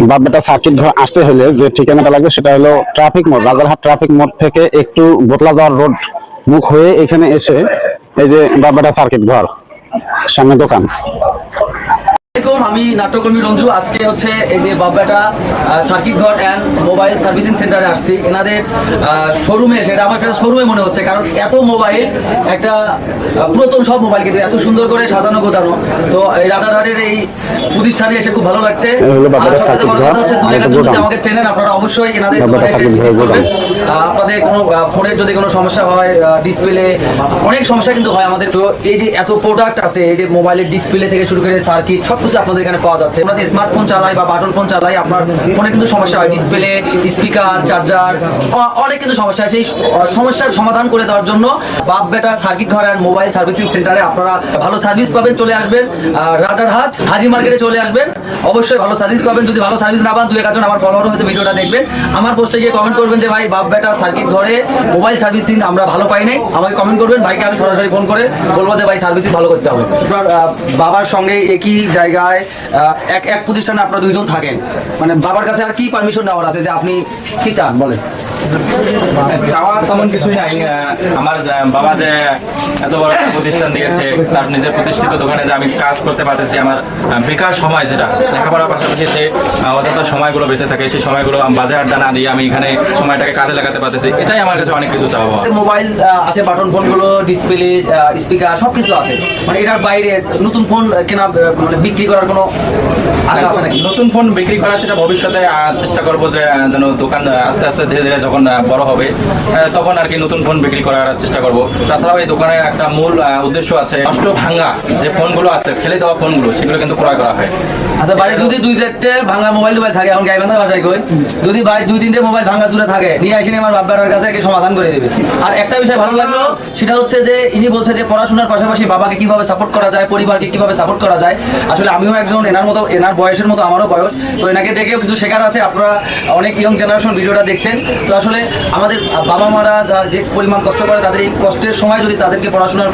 বাপ বেটা সার্কিট ঘর আসতে হলে যে ঠিকানাটা লাগবে সেটা হলো ট্রাফিক মোড়, রাজারহাট ট্রাফিক মোড় থেকে একটু বোতলা যাওয়ার রোড মুখ হয়ে এখানে এসে এই যে বাপ বেটা সার্কিট ঘর, সামনে দোকান। আমি নাট্যকর্মী রঞ্জু। আজকে হচ্ছে এই যে বাপ্পাটা সার্কিট ঘর অ্যান্ড মোবাইল সার্ভিসিং সেন্টারে আসছি। এনাদের শোরুমে, সেটা আমার কাছে শোরুমে মনে হচ্ছে, কারণ এত মোবাইল, একটা পুরাতন সব মোবাইল কিন্তু এত সুন্দর করে সাজানো গোছানো। তো এই রাজারহাটের এই প্রতিষ্ঠানে এসে খুব ভালো লাগছে। আমাকে চেনেন আপনারা, অবশ্যই এনাদের আপনাদের কোনো ফোনের যদি কোনো সমস্যা হয়, ডিসপ্লে অনেক সমস্যা কিন্তু হয় আমাদের। তো এই যে এত প্রোডাক্ট আছে, এই যে মোবাইলের ডিসপ্লে থেকে শুরু করে সার্কিট সব কিছু আপনাদের এখানে পাওয়া যাচ্ছে। আমরা যে স্মার্টফোন চালাই বা বাটন ফোন চালাই, আপনার ফোনে কিন্তু সমস্যা হয়, ডিসপ্লে, স্পিকার, চার্জার, অনেক কিন্তু সমস্যা হয়। সেই সমস্যার সমাধান করে দেওয়ার জন্য বাপ বেটা সার্কিট ঘর অ্যান্ড মোবাইল সার্ভিসিং সেন্টারে আপনারা ভালো সার্ভিস পাবেন। চলে আসবেন রাজারহাট হাজি মার্কেটে চলে আসবেন, অবশ্যই ভালো সার্ভিস পাবেন। যদি ভালো সার্ভিস না পান, দু একজন আমার ফলোয়ারও হয়তো ভিডিওটা দেখবেন, আমার পোস্টে গিয়ে কমেন্ট করবেন যে ভাই বাপ বেটা সার্কিট ঘরে মোবাইল সার্ভিসিং আমরা ভালো পাই নাই, আমাকে কমেন্ট করবেন। ভাইকে আমি সরাসরি ফোন করে বলবো যে ভাই সার্ভিসিং ভালো করতে হবে। আপনার বাবার সঙ্গে একই জায়গায় এক প্রতিষ্ঠানে আপনারা দুইজন থাকেন, মানে বাবার কাছে আর কি পারমিশন নেওয়ার আছে যে আপনি কি চান বলেন? চাওয়া তেমন কিছুই নাই। আমার বাবা যে এত বড় একটা প্রতিষ্ঠান দিয়েছে, তার নিজের প্রতিষ্ঠিত দোকানে যে আমি কাজ করতে পারতেছি, আমার বেকার সময় যেটা লেখাপড়ার পাশাপাশি যে অযথা সময়গুলো বেঁচে থাকে, সেই সময়গুলো বাজে আড্ডা না দিয়ে আমি এখানে সময়টাকে কাজে লাগাতে পারতেছি, এটাই আমার কাছে অনেক কিছু চাওয়া। মোবাইল আছে, বাটন ফোনগুলো, ডিসপ্লে, স্পিকার সবকিছু আছে, মানে এটার বাইরে নতুন ফোন কেনা মানে বিক্রি করার কোনো আশা আছে নাকি? নতুন ফোন বিক্রি করা সেটা ভবিষ্যতে চেষ্টা করবো, যে যেন দোকান আস্তে আস্তে ধীরে ধীরে যখন বড় হবে তখন আর কি নতুন ফোন বিক্রি করার চেষ্টা করব। তাছাড়াও এই দোকানের একটা মূল উদ্দেশ্য আছে, নষ্ট ভাঙা যে ফোনগুলো আছে, ফেলে দেওয়া ফোনগুলো, সেগুলো কিন্তু ক্রয় করা হয়। আচ্ছা, বাড়ি যদি দুই চারটে ভাঙা মোবাইল থাকে, এখন গাইবান্ধার ভাষায় কই, যদি বাড়ি দুই তিনটে মোবাইল ভাঙা চুরে থাকে, নিয়ে আসেনি আমার বাবার কাছে সমাধান করে দেবে। আর একটা বিষয় ভালো লাগলো, সেটা হচ্ছে যে ইনি বলছে যে পড়াশোনার পাশাপাশি বাবাকে কিভাবে সাপোর্ট করা যায়, পরিবারকে কিভাবে সাপোর্ট করা যায়। আসলে আমিও একজন এনার মতো, এনার বয়সের মতো আমারও বয়স, তো এনাকে দেখেও কিছু শেখার আছে। আপনারা অনেক ইয়ং জেনারেশন ভিডিওটা দেখছেন, তো আসলে আমাদের বাবা মারা যে পরিমাণ কষ্ট করে, তাদের এই কষ্টের সময় যদি তাদেরকে পড়াশোনার